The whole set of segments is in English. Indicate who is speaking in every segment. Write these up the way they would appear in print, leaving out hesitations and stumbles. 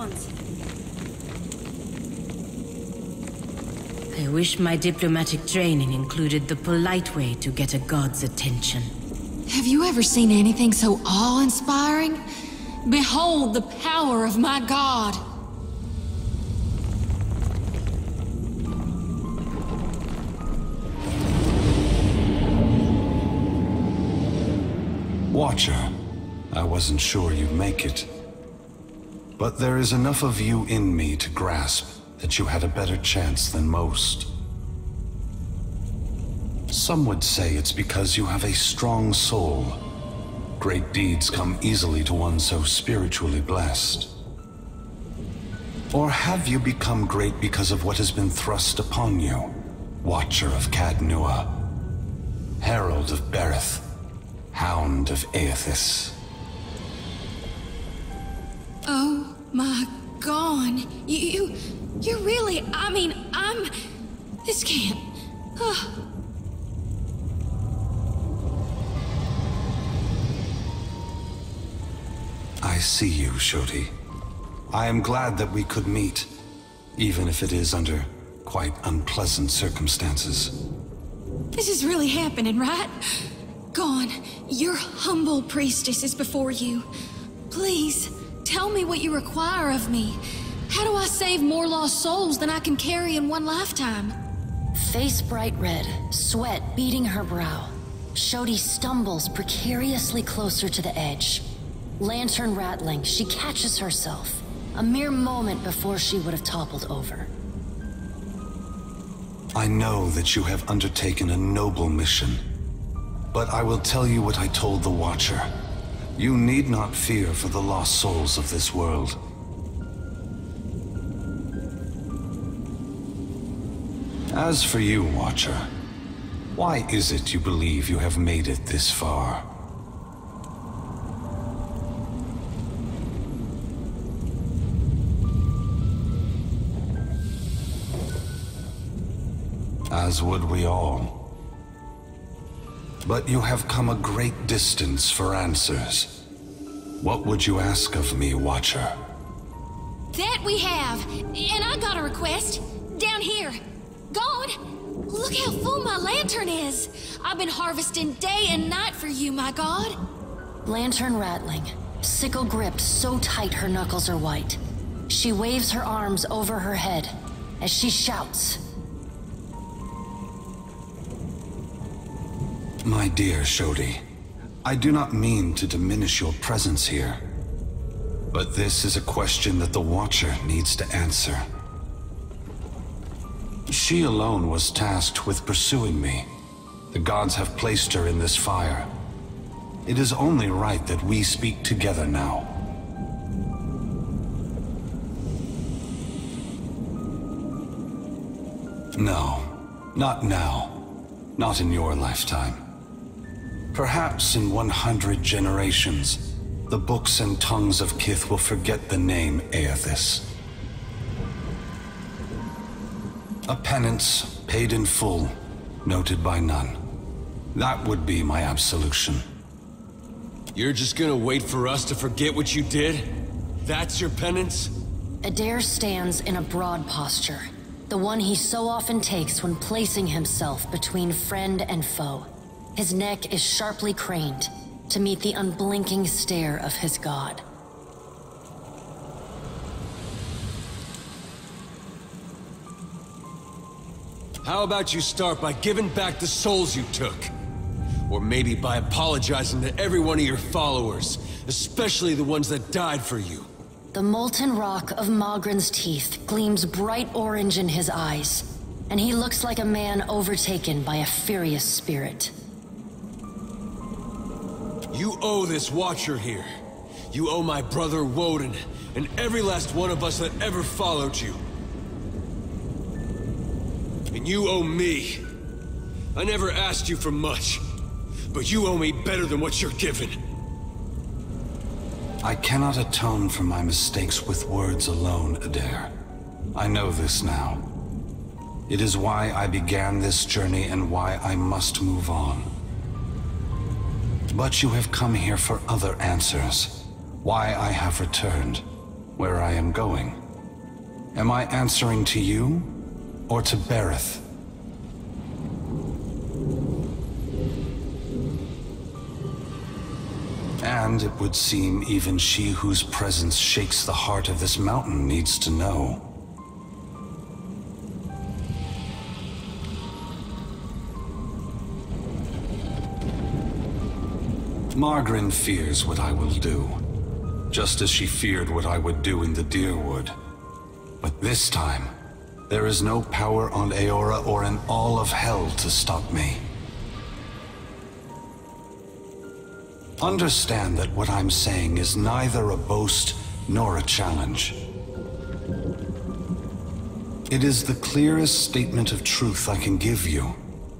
Speaker 1: once.
Speaker 2: I wish my diplomatic training included the polite way to get a god's attention.
Speaker 3: Have you ever seen anything so awe-inspiring? Behold the power of my god!
Speaker 4: Watcher, I wasn't sure you'd make it. But there is enough of you in me to grasp that you had a better chance than most. Some would say it's because you have a strong soul. Great deeds come easily to one so spiritually blessed. Or have you become great because of what has been thrust upon you? Watcher of Cadnua, Herald of Berith, Hound of Eothas.
Speaker 3: Oh my god. You really, this can't.
Speaker 4: I see you, Xoti. I am glad that we could meet, even if it is under quite unpleasant circumstances.
Speaker 3: This is really happening, right? Gon, your humble priestess is before you. Please, tell me what you require of me. How do I save more lost souls than I can carry in one lifetime?
Speaker 5: Face bright red, sweat beading her brow. Xoti stumbles precariously closer to the edge. Lantern rattling, she catches herself, a mere moment before she would have toppled over.
Speaker 4: I know that you have undertaken a noble mission, but I will tell you what I told the Watcher. You need not fear for the lost souls of this world. As for you, Watcher, why is it you believe you have made it this far? As would we all. But you have come a great distance for answers. What would you ask of me, Watcher?
Speaker 3: That we have, and I got a request. Down here. God, look how full my lantern is. I've been harvesting day and night for you, my god.
Speaker 5: Lantern rattling, sickle gripped so tight her knuckles are white. She waves her arms over her head as she shouts.
Speaker 4: My dear Xoti, I do not mean to diminish your presence here, but this is a question that the Watcher needs to answer. She alone was tasked with pursuing me. The gods have placed her in this fire. It is only right that we speak together now. No, not now. Not in your lifetime. Perhaps in 100 generations, the books and tongues of Kith will forget the name Eothas. A penance paid in full, noted by none. That would be my absolution.
Speaker 6: You're just gonna wait for us to forget what you did? That's your penance?
Speaker 5: Eder stands in a broad posture, the one he so often takes when placing himself between friend and foe. His neck is sharply craned to meet the unblinking stare of his god.
Speaker 6: How about you start by giving back the souls you took? Or maybe by apologizing to every one of your followers, especially the ones that died for you.
Speaker 5: The molten rock of Magrin's teeth gleams bright orange in his eyes, and he looks like a man overtaken by a furious spirit.
Speaker 6: You owe this Watcher here. You owe my brother Woden, and every last one of us that ever followed you. And you owe me. I never asked you for much, but you owe me better than what you're given.
Speaker 4: I cannot atone for my mistakes with words alone, Eder. I know this now. It is why I began this journey and why I must move on. But you have come here for other answers. Why I have returned. where I am going. Am I answering to you, or to Berith? And it would seem even she whose presence shakes the heart of this mountain needs to know. Margren fears what I will do, just as she feared what I would do in the Deerwood. But this time, there is no power on Eora or in all of hell to stop me. Understand that what I'm saying is neither a boast nor a challenge. It is the clearest statement of truth I can give you,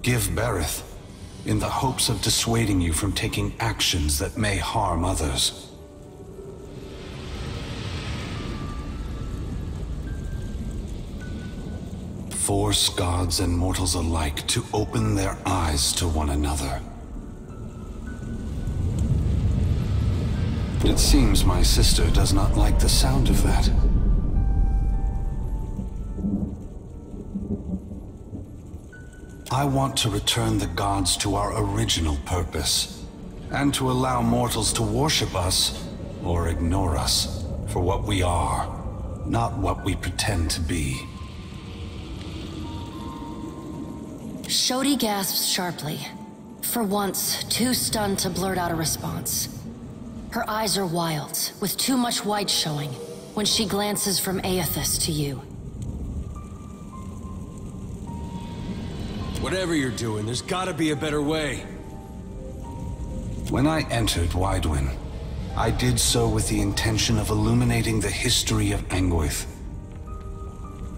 Speaker 4: give Berith, in the hopes of dissuading you from taking actions that may harm others. Force gods and mortals alike to open their eyes to one another. It seems my sister does not like the sound of that. I want to return the gods to our original purpose, and to allow mortals to worship us, or ignore us, for what we are, not what we pretend to be.
Speaker 5: Xoti gasps sharply, for once too stunned to blurt out a response. Her eyes are wild, with too much white showing, when she glances from Eothas to you.
Speaker 6: Whatever you're doing, there's gotta be a better way.
Speaker 4: When I entered Widewin, I did so with the intention of illuminating the history of Anguith.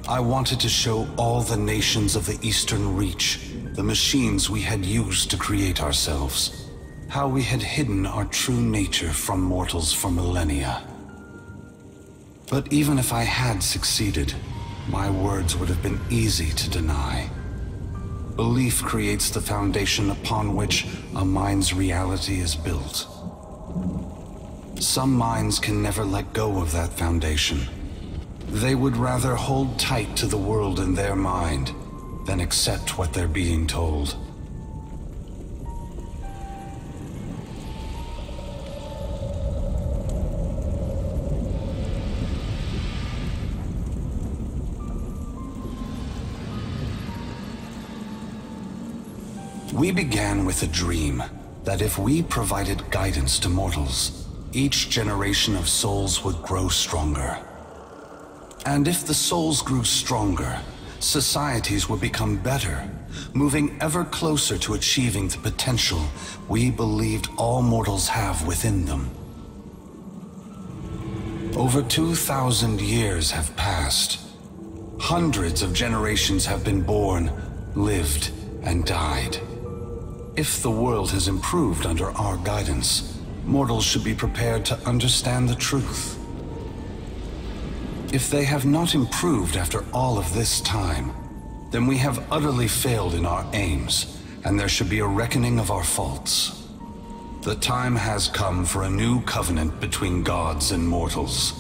Speaker 4: I wanted to show all the nations of the Eastern Reach the machines we had used to create ourselves. How we had hidden our true nature from mortals for millennia. But even if I had succeeded, my words would have been easy to deny. Belief creates the foundation upon which a mind's reality is built. Some minds can never let go of that foundation. They would rather hold tight to the world in their mind than accept what they're being told. We began with a dream that if we provided guidance to mortals, each generation of souls would grow stronger. And if the souls grew stronger, societies would become better, moving ever closer to achieving the potential we believed all mortals have within them. Over 2,000 years have passed. Hundreds of generations have been born, lived, and died. If the world has improved under our guidance, mortals should be prepared to understand the truth. If they have not improved after all of this time, then we have utterly failed in our aims, and there should be a reckoning of our faults. The time has come for a new covenant between gods and mortals.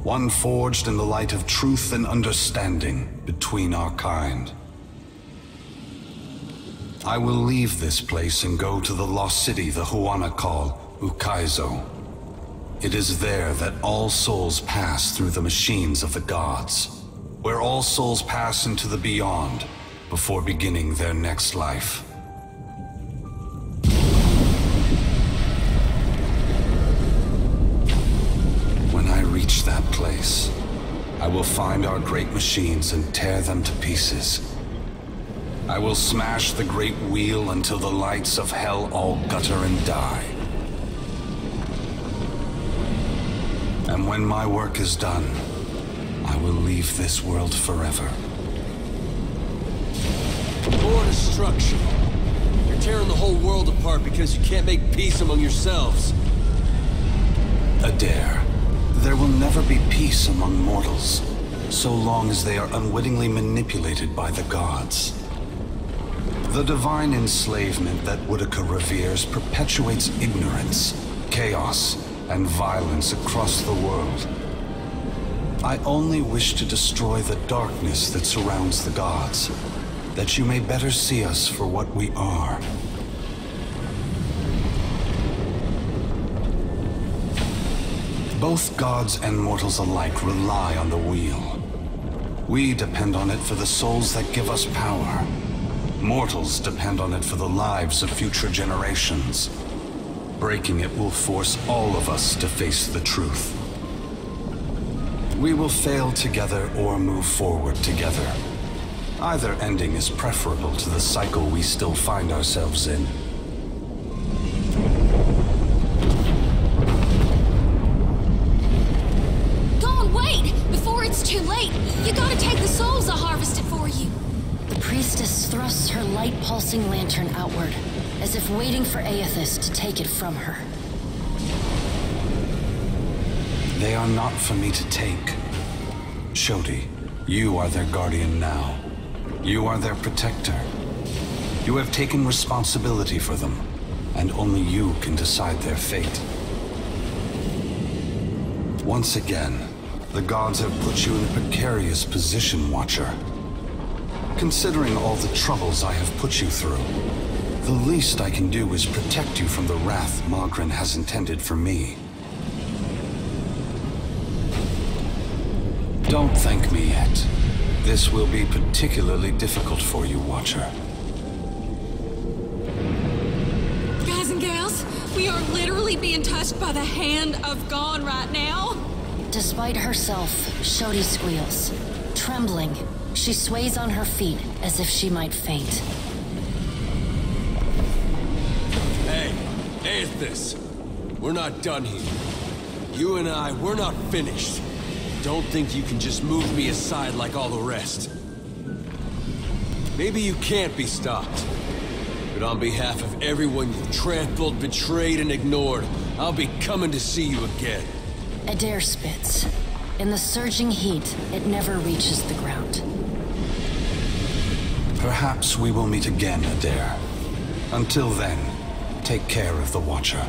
Speaker 4: One forged in the light of truth and understanding between our kind. I will leave this place and go to the lost city the Huana call Ukaizo. It is there that all souls pass through the machines of the gods, where all souls pass into the beyond before beginning their next life. When I reach that place, I will find our great machines and tear them to pieces. I will smash the great wheel until the lights of hell all gutter and die. And when my work is done, I will leave this world forever.
Speaker 6: More destruction. You're tearing the whole world apart because you can't make peace among yourselves.
Speaker 4: Eder, there will never be peace among mortals, so long as they are unwittingly manipulated by the gods. The divine enslavement that Woodica reveres perpetuates ignorance, chaos, and violence across the world, I only wish to destroy the darkness that surrounds the gods, that you may better see us for what we are. Both gods and mortals alike rely on the wheel. We depend on it for the souls that give us power. Mortals depend on it for the lives of future generations. Breaking it will force all of us to face the truth. We will fail together or move forward together. Either ending is preferable to the cycle we still find ourselves in.
Speaker 3: Dawn, wait! Before it's too late, you gotta take the souls I harvested for you.
Speaker 5: The priestess thrusts her light-pulsing lantern outward, as if waiting for Eothas to take it from her.
Speaker 4: They are not for me to take. Xoti, you are their guardian now. You are their protector. You have taken responsibility for them, and only you can decide their fate. Once again, the gods have put you in a precarious position, Watcher. Considering all the troubles I have put you through, the least I can do is protect you from the wrath Magrin has intended for me. Don't thank me yet. This will be particularly difficult for you, Watcher.
Speaker 3: Guys and gals, we are literally being touched by the hand of God right now.
Speaker 5: Despite herself, Xoti squeals. Trembling, she sways on her feet as if she might faint.
Speaker 6: Hey, Eothas, we're not done here. You and I, we're not finished. Don't think you can just move me aside like all the rest. Maybe you can't be stopped. But on behalf of everyone you trampled, betrayed, and ignored, I'll be coming to see you again.
Speaker 5: Eder spits. In the surging heat, it never reaches the ground.
Speaker 4: Perhaps we will meet again, Eder. Until then, take care of the Watcher.